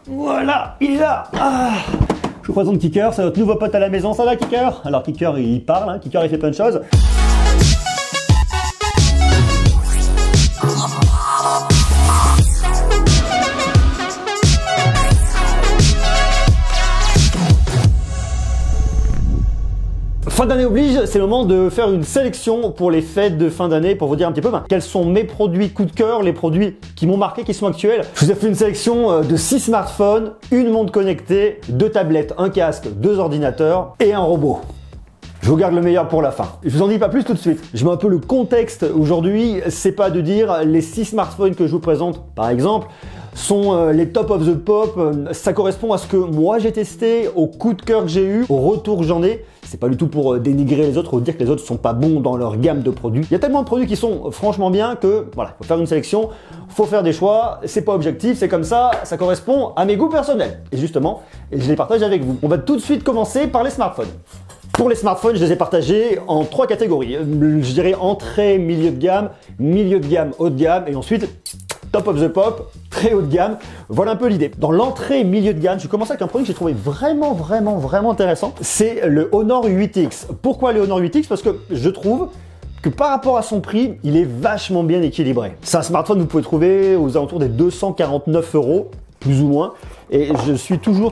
Voilà, il est là. Je vous présente Kicker, c'est notre nouveau pote à la maison. Ça va Kicker? Alors Kicker il parle, hein. Kicker il fait plein de choses. Fin d'année oblige, c'est le moment de faire une sélection pour les fêtes de fin d'année pour vous dire un petit peu quels sont mes produits coup de cœur, les produits qui m'ont marqué, qui sont actuels. Je vous ai fait une sélection de 6 smartphones, une montre connectée, 2 tablettes, un casque, 2 ordinateurs et un robot. Je vous garde le meilleur pour la fin. Je vous en dis pas plus tout de suite. Je mets un peu le contexte aujourd'hui, c'est pas de dire les 6 smartphones que je vous présente, par exemple, sont les top of the pop. Ça correspond à ce que moi j'ai testé, au coup de cœur que j'ai eu, au retour que j'en ai. C'est pas du tout pour dénigrer les autres ou dire que les autres sont pas bons dans leur gamme de produits. Il y a tellement de produits qui sont franchement bien que voilà, faut faire une sélection, faut faire des choix, c'est pas objectif, c'est comme ça correspond à mes goûts personnels. Et justement, je les partage avec vous. On va tout de suite commencer par les smartphones. Pour les smartphones, je les ai partagés en 3 catégories. Je dirais entrée, milieu de gamme, haut de gamme et ensuite top of the pop, très haut de gamme. Voilà un peu l'idée. Dans l'entrée milieu de gamme, je commence avec un produit que j'ai trouvé vraiment intéressant. C'est le Honor 8X. Pourquoi le Honor 8X? Parce que je trouve que par rapport à son prix, il est vachement bien équilibré. C'est un smartphone que vous pouvez trouver aux alentours des 249 €, plus ou moins. Et je suis toujours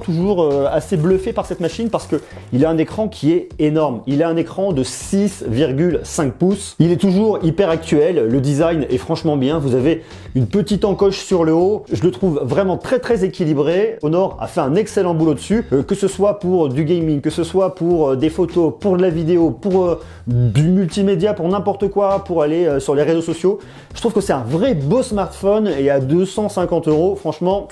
assez bluffé par cette machine parce que il a un écran qui est énorme. Il a un écran de 6,5 pouces. Il est toujours hyper actuel. Le design est franchement bien. Vous avez une petite encoche sur le haut. Je le trouve vraiment très équilibré. Honor a fait un excellent boulot dessus. Que ce soit pour du gaming, que ce soit pour des photos, pour de la vidéo, pour du multimédia, pour n'importe quoi, pour aller sur les réseaux sociaux. Je trouve que c'est un vrai beau smartphone et à 250 €, franchement,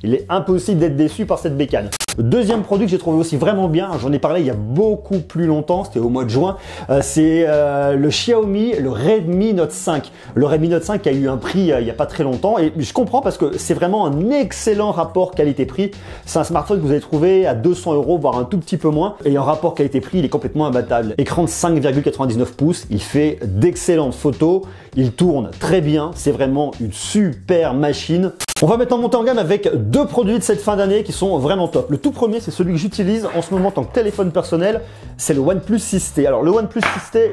il est impossible d'être déçu par cette bécane. Le deuxième produit que j'ai trouvé aussi vraiment bien, j'en ai parlé il y a beaucoup plus longtemps, c'était au mois de juin, c'est le Xiaomi, le Redmi Note 5. Le Redmi Note 5 a eu un prix il n'y a pas très longtemps et je comprends parce que c'est vraiment un excellent rapport qualité-prix. C'est un smartphone que vous allez trouver à 200 €, voire un tout petit peu moins. Et en rapport qualité-prix, il est complètement imbattable. Écran de 5,99 pouces, il fait d'excellentes photos, il tourne très bien, c'est vraiment une super machine. On va maintenant monter en gamme avec 2 produits de cette fin d'année qui sont vraiment top. Le tout premier, c'est celui que j'utilise en ce moment en tant que téléphone personnel, c'est le OnePlus 6T. Alors le OnePlus 6T,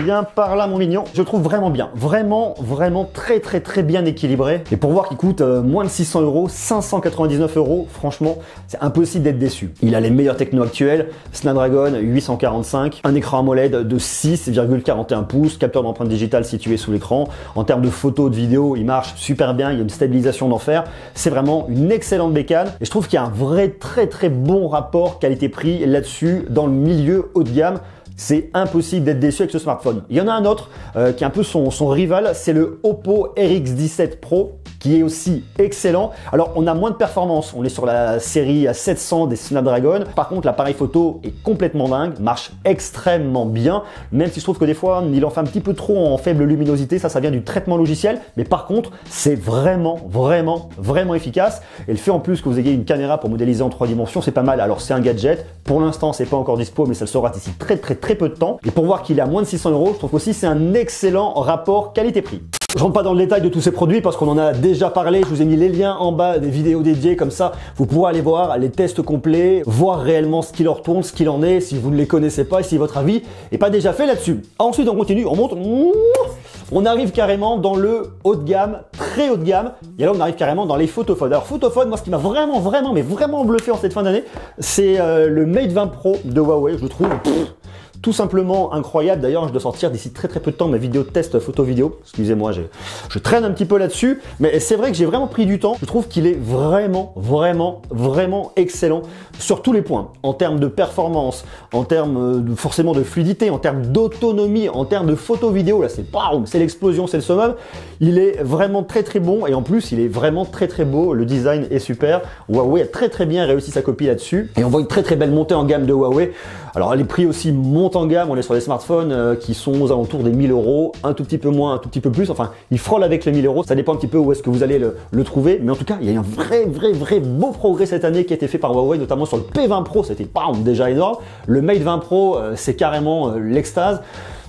viens par là mon mignon, je le trouve vraiment bien, vraiment très bien équilibré. Et pour voir qu'il coûte moins de 600 €, 599 €, franchement, c'est impossible d'être déçu. Il a les meilleurs technos actuels, Snapdragon 845, un écran AMOLED de 6,41 pouces, capteur d'empreinte digitale situé sous l'écran. En termes de photos, de vidéos, il marche super bien, il y a une stabilisation d'enfer. C'est vraiment une excellente bécane et je trouve qu'il y a un vrai très bon rapport qualité-prix là-dessus dans le milieu haut de gamme. C'est impossible d'être déçu avec ce smartphone. Il y en a un autre qui est un peu son rival, c'est le Oppo RX17 Pro qui est aussi excellent. Alors on a moins de performance, on est sur la série 700 des Snapdragon. Par contre l'appareil photo est complètement dingue, marche extrêmement bien, même si je trouve que des fois il en fait un petit peu trop en faible luminosité, ça vient du traitement logiciel, mais par contre c'est vraiment efficace. Et le fait en plus que vous ayez une caméra pour modéliser en 3 dimensions, c'est pas mal. Alors c'est un gadget, pour l'instant c'est pas encore dispo, mais ça le sera d'ici très peu de temps. Et pour voir qu'il est à moins de 600 €, je trouve aussi c'est un excellent rapport qualité-prix. Je rentre pas dans le détail de tous ces produits parce qu'on en a déjà parlé, je vous ai mis les liens en bas des vidéos dédiées, comme ça vous pourrez aller voir les tests complets, voir réellement ce qu'il leur tourne, ce qu'il en est, si vous ne les connaissez pas et si votre avis n'est pas déjà fait là-dessus. Ensuite on continue, on monte, on arrive carrément dans le haut de gamme, très haut de gamme, et là on arrive carrément dans les photophones. Alors photophones, moi ce qui m'a vraiment bluffé en cette fin d'année, c'est le Mate 20 Pro de Huawei, je le trouve tout simplement incroyable. D'ailleurs, je dois sortir d'ici très peu de temps ma vidéo de test photo-vidéo. Excusez-moi, je traîne un petit peu là-dessus, mais c'est vrai que j'ai vraiment pris du temps. Je trouve qu'il est vraiment excellent sur tous les points. En termes de performance, en termes forcément de fluidité, en termes d'autonomie, en termes de photo-vidéo, là c'est l'explosion, c'est le summum. Il est vraiment très bon et en plus il est vraiment très beau. Le design est super. Huawei a très bien réussi sa copie là-dessus et on voit une très belle montée en gamme de Huawei. Alors les prix aussi montent en gamme, on est sur des smartphones qui sont aux alentours des 1000 €, un tout petit peu moins, un tout petit peu plus, enfin ils frôlent avec les 1000 €, ça dépend un petit peu où est-ce que vous allez le trouver, mais en tout cas il y a un vrai beau progrès cette année qui a été fait par Huawei, notamment sur le P20 Pro, c'était déjà énorme, le Mate 20 Pro c'est carrément l'extase.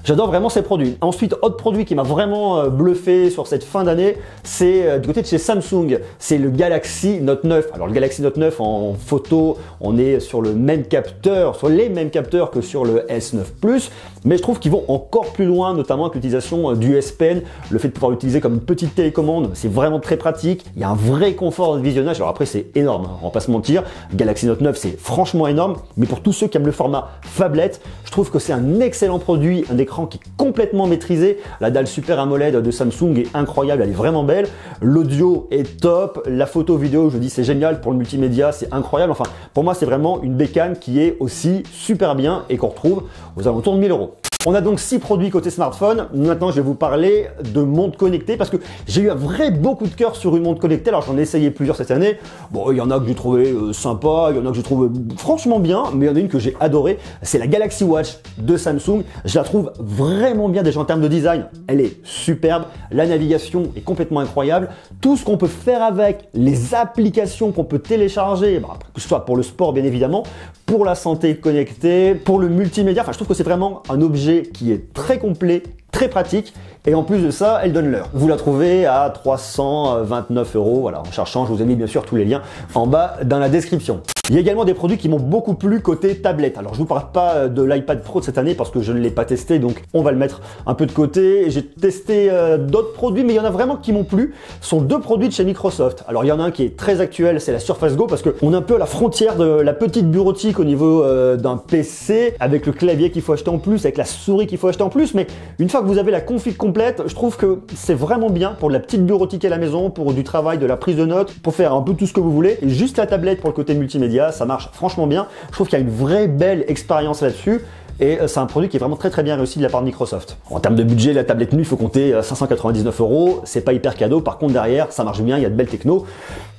J'adore vraiment ces produits. Ensuite, autre produit qui m'a vraiment bluffé sur cette fin d'année, c'est du côté de chez Samsung. C'est le Galaxy Note 9. Alors le Galaxy Note 9 en photo, on est sur le même capteur, sur les mêmes capteurs que sur le S9 Plus, mais je trouve qu'ils vont encore plus loin, notamment avec l'utilisation du S Pen, le fait de pouvoir l'utiliser comme une petite télécommande, c'est vraiment très pratique. Il y a un vrai confort de visionnage. Alors après, c'est énorme, hein, on va pas se mentir. Galaxy Note 9, c'est franchement énorme, mais pour tous ceux qui aiment le format phablet, je trouve que c'est un excellent produit, un écran qui est complètement maîtrisé. La dalle Super AMOLED de Samsung est incroyable, elle est vraiment belle. L'audio est top, la photo vidéo, je dis c'est génial, pour le multimédia, c'est incroyable. Enfin, pour moi, c'est vraiment une bécane qui est aussi super bien et qu'on retrouve aux alentours de 1000 €. On a donc 6 produits côté smartphone. Maintenant, je vais vous parler de montres connectées parce que j'ai eu un vrai beau coup de cœur sur une montre connectée. Alors, j'en ai essayé plusieurs cette année. Bon, il y en a que j'ai trouvé sympa, il y en a que j'ai trouvé franchement bien, mais il y en a une que j'ai adorée. C'est la Galaxy Watch de Samsung. Je la trouve vraiment bien déjà en termes de design. Elle est superbe. La navigation est complètement incroyable. Tout ce qu'on peut faire avec, les applications qu'on peut télécharger, que ce soit pour le sport bien évidemment, pour la santé connectée, pour le multimédia. Enfin, je trouve que c'est vraiment un objet qui est très complet, très pratique, et en plus de ça, elle donne l'heure. Vous la trouvez à 329 €. Voilà, en cherchant, je vous ai mis bien sûr tous les liens en bas dans la description. Il y a également des produits qui m'ont beaucoup plu côté tablette. Alors je vous parle pas de l'iPad Pro de cette année parce que je ne l'ai pas testé, donc on va le mettre un peu de côté. J'ai testé d'autres produits, mais il y en a vraiment qui m'ont plu. Ce sont 2 produits de chez Microsoft. Alors il y en a un qui est très actuel, c'est la Surface Go, parce qu'on est un peu à la frontière de la petite bureautique au niveau d'un PC, avec le clavier qu'il faut acheter en plus, avec la souris qu'il faut acheter en plus. Mais une fois que vous avez la config complète, je trouve que c'est vraiment bien pour de la petite bureautique à la maison, pour du travail, de la prise de notes, pour faire un peu tout ce que vous voulez. Et juste la tablette pour le côté multimédia, ça marche franchement bien. Je trouve qu'il y a une vraie belle expérience là-dessus. Et c'est un produit qui est vraiment très bien réussi de la part de Microsoft. En termes de budget, la tablette nue, il faut compter 599 €. C'est pas hyper cadeau. Par contre, derrière, ça marche bien, il y a de belles techno.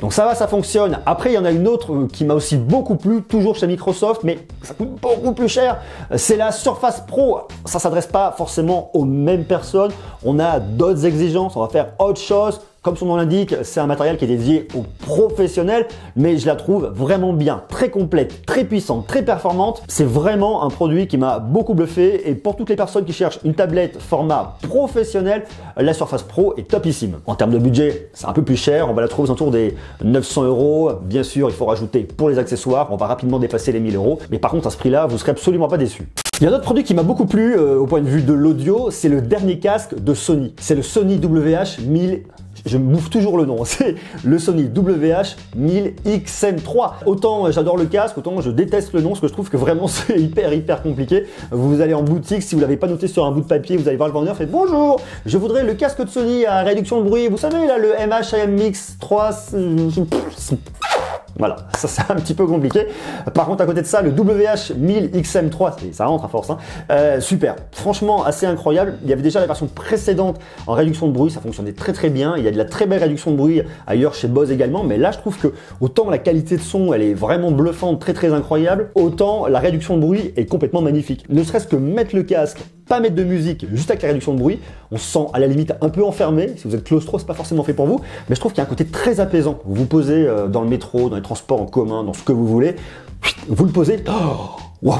Donc ça va, ça fonctionne. Après, il y en a une autre qui m'a aussi beaucoup plu, toujours chez Microsoft, mais ça coûte beaucoup plus cher. C'est la Surface Pro. Ça s'adresse pas forcément aux mêmes personnes. On a d'autres exigences. On va faire autre chose. Comme son nom l'indique, c'est un matériel qui est dédié aux professionnels, mais je la trouve vraiment bien, très complète, très puissante, très performante. C'est vraiment un produit qui m'a beaucoup bluffé, et pour toutes les personnes qui cherchent une tablette format professionnel, la Surface Pro est topissime. En termes de budget, c'est un peu plus cher, on va la trouver aux alentours des 900 €. Bien sûr, il faut rajouter pour les accessoires, on va rapidement dépasser les 1000 €, mais par contre à ce prix-là, vous serez absolument pas déçus. Il y a un autre produit qui m'a beaucoup plu au point de vue de l'audio, c'est le dernier casque de Sony. C'est le Sony WH-1000. Je me bouffe toujours le nom, c'est le Sony WH-1000XM3. Autant j'adore le casque, autant je déteste le nom, parce que je trouve que vraiment c'est hyper compliqué. Vous allez en boutique, si vous l'avez pas noté sur un bout de papier, vous allez voir le vendeur, faites bonjour, je voudrais le casque de Sony à réduction de bruit. Vous savez là, le MH-AMX3. Voilà, ça c'est un petit peu compliqué. Par contre, à côté de ça, le WH-1000XM3, ça rentre à force, hein. Super, franchement assez incroyable. Il y avait déjà la version précédente en réduction de bruit, ça fonctionnait très bien. Il y a de la très belle réduction de bruit ailleurs chez Bose également, mais là je trouve que autant la qualité de son, elle est vraiment bluffante, très incroyable, autant la réduction de bruit est complètement magnifique. Ne serait-ce que mettre le casque, pas mettre de musique, juste avec la réduction de bruit, on se sent à la limite un peu enfermé. Si vous êtes claustro, c'est pas forcément fait pour vous, mais je trouve qu'il y a un côté très apaisant. Vous vous posez dans le métro, dans les transports en commun, dans ce que vous voulez, vous le posez, wow,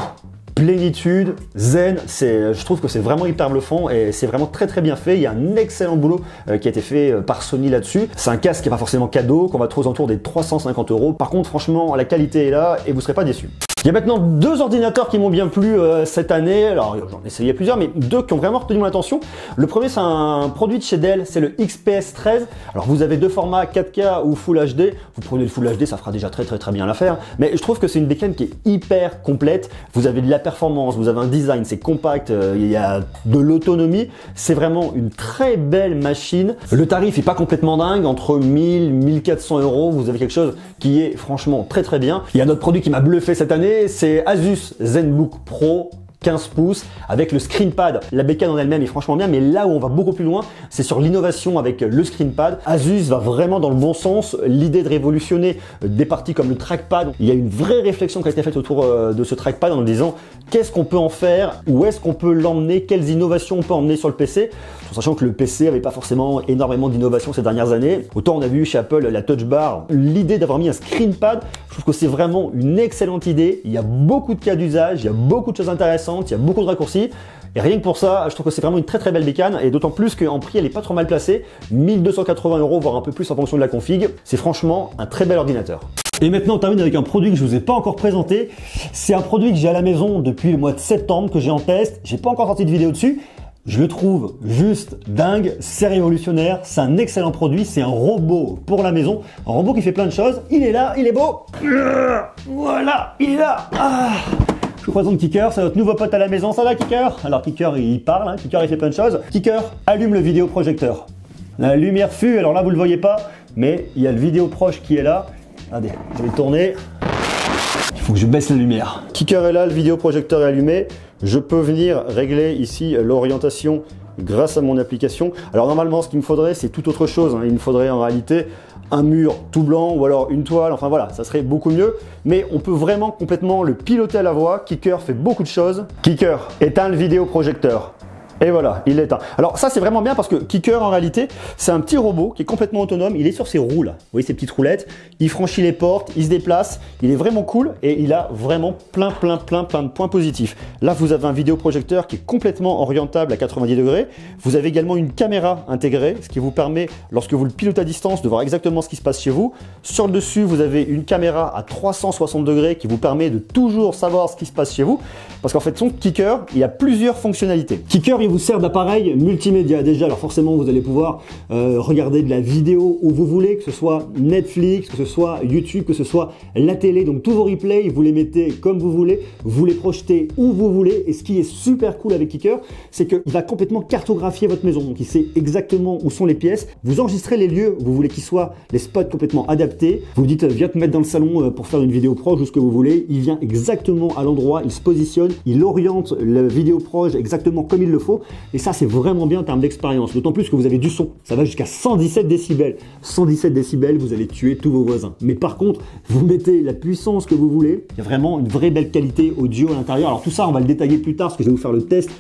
plénitude, zen, je trouve que c'est vraiment hyper bluffant et c'est vraiment très bien fait. Il y a un excellent boulot qui a été fait par Sony là-dessus. C'est un casque qui n'est pas forcément cadeau, qu'on va trouver aux alentours des 350 €. Par contre, franchement, la qualité est là et vous ne serez pas déçus. Il y a maintenant 2 ordinateurs qui m'ont bien plu cette année. Alors j'en ai essayé plusieurs, mais 2 qui ont vraiment retenu mon attention. Le premier, c'est un produit de chez Dell, c'est le XPS 13. Alors vous avez 2 formats, 4K ou Full HD. Vous prenez le Full HD, ça fera déjà très bien l'affaire. Mais je trouve que c'est une bécane qui est hyper complète. Vous avez de la performance, vous avez un design, c'est compact, il y a de l'autonomie. C'est vraiment une très belle machine. Le tarif est pas complètement dingue, entre 1000 1400 €. Vous avez quelque chose qui est franchement très bien. Il y a un autre produit qui m'a bluffé cette année, c'est Asus ZenBook Pro 15 pouces avec le ScreenPad. La bécane en elle-même est franchement bien, mais là où on va beaucoup plus loin, c'est sur l'innovation avec le ScreenPad. Asus va vraiment dans le bon sens. L'idée de révolutionner des parties comme le trackpad, il y a une vraie réflexion qui a été faite autour de ce trackpad en disant qu'est-ce qu'on peut en faire, où est-ce qu'on peut l'emmener, quelles innovations on peut emmener sur le PC, en sachant que le PC n'avait pas forcément énormément d'innovations ces dernières années. Autant on a vu chez Apple la Touch Bar, l'idée d'avoir mis un ScreenPad, je trouve que c'est vraiment une excellente idée. Il y a beaucoup de cas d'usage, il y a beaucoup de choses intéressantes, il y a beaucoup de raccourcis. Et rien que pour ça, je trouve que c'est vraiment une très très belle bécane, et d'autant plus qu'en prix, elle est pas trop mal placée. 1280 €, voire un peu plus en fonction de la config. C'est franchement un très bel ordinateur. Et maintenant, on termine avec un produit que je vous ai pas encore présenté. C'est un produit que j'ai à la maison depuis le mois de septembre, que j'ai en test. J'ai pas encore sorti de vidéo dessus. Je le trouve juste dingue, c'est révolutionnaire, c'est un excellent produit, c'est un robot pour la maison, un robot qui fait plein de choses. Il est là, il est beau. Voilà, il est là. Je vous présente Kicker, c'est notre nouveau pote à la maison. Ça va Kicker? Alors Kicker, il parle, hein. Kicker, il fait plein de choses. Kicker, allume le vidéoprojecteur. La lumière fut, alors là vous le voyez pas, mais il y a le vidéoproche qui est là. Regardez, je vais le tourner. Il faut que je baisse la lumière. Kicker est là, le vidéoprojecteur est allumé. Je peux venir régler ici l'orientation grâce à mon application. Alors normalement, ce qu'il me faudrait, c'est tout autre chose, hein. Il me faudrait en réalité un mur tout blanc ou alors une toile. Enfin voilà, ça serait beaucoup mieux. Mais on peut vraiment complètement le piloter à la voix. Kicker fait beaucoup de choses. Kicker, éteins le vidéoprojecteur. Et voilà, il l'éteint. Alors ça c'est vraiment bien parce que Kicker en réalité c'est un petit robot qui est complètement autonome. Il est sur ses roues là, vous voyez ces petites roulettes. Il franchit les portes, il se déplace. Il est vraiment cool et il a vraiment plein de points positifs. Là vous avez un vidéoprojecteur qui est complètement orientable à 90 degrés. Vous avez également une caméra intégrée, ce qui vous permet lorsque vous le pilotez à distance de voir exactement ce qui se passe chez vous. Sur le dessus vous avez une caméra à 360 degrés qui vous permet de toujours savoir ce qui se passe chez vous. Parce qu'en fait son Kicker, il a plusieurs fonctionnalités. Kicker, il vous sert d'appareil multimédia déjà, alors forcément vous allez pouvoir regarder de la vidéo où vous voulez, que ce soit Netflix, que ce soit YouTube, que ce soit la télé, donc tous vos replays vous les mettez comme vous voulez, vous les projetez où vous voulez. Et ce qui est super cool avec Kicker, c'est qu'il va complètement cartographier votre maison, donc il sait exactement où sont les pièces. Vous enregistrez les lieux où vous voulez qu'ils soient, les spots complètement adaptés. Vous dites viens te mettre dans le salon pour faire une vidéo proche ou ce que vous voulez, il vient exactement à l'endroit, il se positionne, il oriente la vidéo proche exactement comme il le faut. Et ça c'est vraiment bien en termes d'expérience, d'autant plus que vous avez du son, ça va jusqu'à 117 décibels. 117 décibels, vous allez tuer tous vos voisins. Mais par contre, vous mettez la puissance que vous voulez, il y a vraiment une vraie belle qualité audio à l'intérieur. Alors tout ça, on va le détailler plus tard, parce que je vais vous faire le test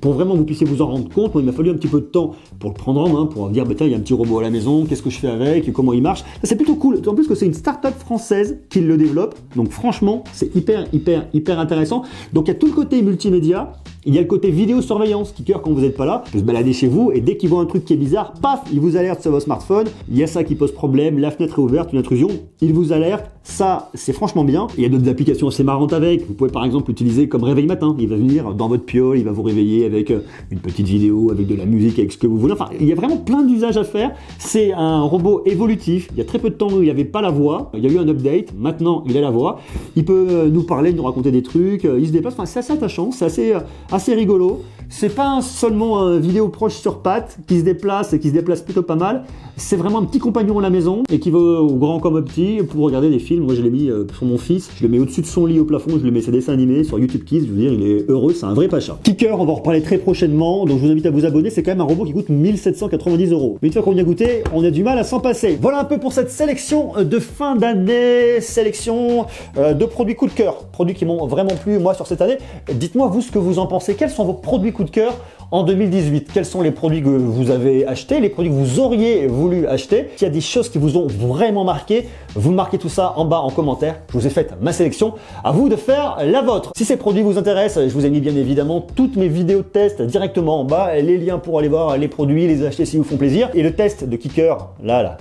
pour vraiment que vous puissiez vous en rendre compte. Moi, il m'a fallu un petit peu de temps pour le prendre en main, pour dire bah, tiens, il y a un petit robot à la maison, qu'est-ce que je fais avec, comment il marche. C'est plutôt cool, en plus que c'est une start-up française qui le développe, donc franchement c'est hyper intéressant. Donc il y a tout le côté multimédia, il y a le côté vidéosurveillance. Kicker, quand vous n'êtes pas là, vous se baladez chez vous et dès qu'il voit un truc qui est bizarre, paf, il vous alerte sur votre smartphone. Il y a ça qui pose problème, la fenêtre est ouverte, une intrusion, il vous alerte. Ça, c'est franchement bien. Il y a d'autres applications assez marrantes avec. Vous pouvez par exemple l'utiliser comme réveil matin. Il va venir dans votre piole, il va vous réveiller avec une petite vidéo, avec de la musique, avec ce que vous voulez. Enfin, il y a vraiment plein d'usages à faire. C'est un robot évolutif. Il y a très peu de temps où il n'y avait pas la voix. Il y a eu un update. Maintenant, il a la voix. Il peut nous parler, nous raconter des trucs. Il se déplace. Enfin, c'est assez attachant. C'est assez rigolo. C'est pas seulement un vidéo proche sur pattes qui se déplace et qui se déplace plutôt pas mal. C'est vraiment un petit compagnon à la maison et qui va au grand comme au petit pour regarder des films. Moi, je l'ai mis sur mon fils. Je le mets au-dessus de son lit au plafond. Je le mets ses dessins animés sur YouTube Kids. Je veux dire, il est heureux. C'est un vrai pacha. Kicker, on va en reparler très prochainement. Donc, je vous invite à vous abonner. C'est quand même un robot qui coûte 1790 €. Mais une fois qu'on y a goûté, on a du mal à s'en passer. Voilà un peu pour cette sélection de fin d'année. Sélection de produits coup de cœur. Produits qui m'ont vraiment plu, moi, sur cette année. Dites-moi, vous, ce que vous en pensez. Quels sont vos produits coup de cœur en 2018? Quels sont les produits que vous avez achetés, les produits que vous auriez voulu acheter? S'il y a des choses qui vous ont vraiment marqué, vous marquez tout ça en bas en commentaire. Je vous ai fait ma sélection. À vous de faire la vôtre. Si ces produits vous intéressent, je vous ai mis bien évidemment toutes mes vidéos de test directement en bas, les liens pour aller voir les produits, les acheter s'ils vous font plaisir. Et le test de Kicker,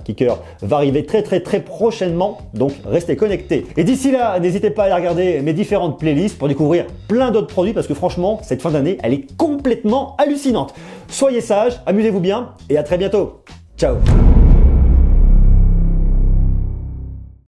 Kicker, va arriver très prochainement. Donc restez connectés. Et d'ici là, n'hésitez pas à aller regarder mes différentes playlists pour découvrir plein d'autres produits parce que franchement, cette fin d'année, elle est complètement hallucinante. Soyez sages, amusez-vous bien et à très bientôt. Ciao.